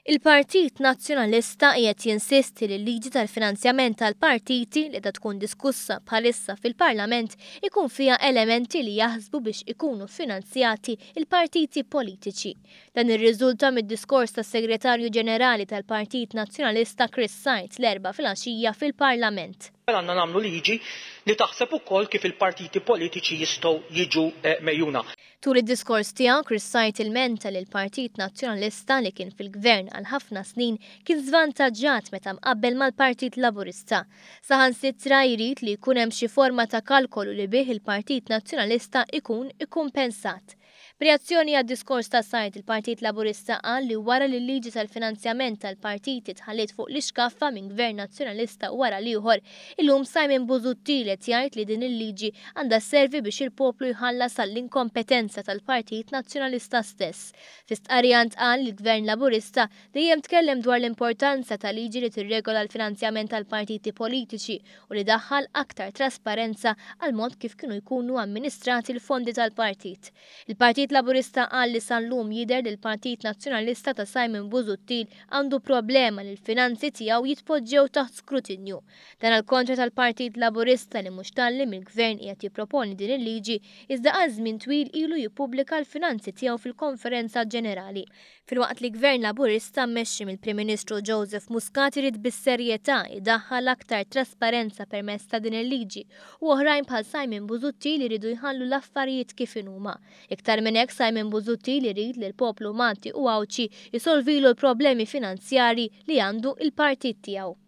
Il-Partit Nazzjonalista qiegħed jinsisti li l-liġi tal-finanzjament tal-partiti li qed tkun diskussa bħalissa fil-Parlament ikun fiha elementi li jaħsbu biex ikunu finanzjati il-partiti politiċi. Dan irriżulta mid-diskors tas-Segretarju Ġenerali tal-Partit Nazzjonalista Chris Sajt l-erba' filgħaxija fil-Parlament. Għandna nagħmlu liġi li taħseb ukoll kif il-partiti politiċi jistgħu jiġu mejjuna. Tul id-diskors tiegħu Chris Sajt ilmenta li l-Partit Nazzjonalista li kien fil-gvern għal ħafna snin kien żvantaġġat meta mqabbel mal-Partit Laburista. Saħansitra jrid li jkun hemm xi forma ta' kalkolu li bih il-Partit Nazzjonalista ikun ikkumpensat. B'reazzjoni għad-diskors ta' Sajt il-Partit Laburista qal li wara li l-liġi tal-finanzjament tal-partiti tħallit fuq l-iskaffa minn Gvern Nazzjonalista wara ieħor, illum Simon Busuttil qed jgħid li din il-liġi għandha sservi biex il-poplu jħallas għall-inkompetenza tal-Partit Nazzjonalista stess. Fi stqarrjant qal li l-Gvern Laburista dejjem tkellem dwar l-importanza ta' liġi li tirregola l-finanzjament tal-partiti politiċi u li daħħal aktar trasparenza għal mod kif kienu jkunu amministrati l-fondi tal-partit. Il-Partit Laburista qal li sal-lum jidher li l-Partit Nazzjonalista ta' Simon Busuttil għandu problema li l-finanzi tiegħu jitpoġġew taħt skrutinju. Dan għal kontra tal-Partit Laburista li mhux talli mill-Gvern qiegħed jipproponi din il-liġi iżda għal żmien twil ilu jippubblika l-finanzi tiegħu fil-Konferenza Ġenerali. Filwaqt li Gvern Laburista mmexxi mill-Prim Ministru Joseph Muscat irid bis-serjetà idaħħal aktar trasparenza permezz ta' din il-liġi u oħrajn bħal Simon Busuttil iridu jħallu l-affarijiet kif inhuma. Iktar minn hekk Simon Busuttil irid li l-poplu Malti u Awċi jisolvilu l-problemi finanzjarji li għandu il-partit tiegħu.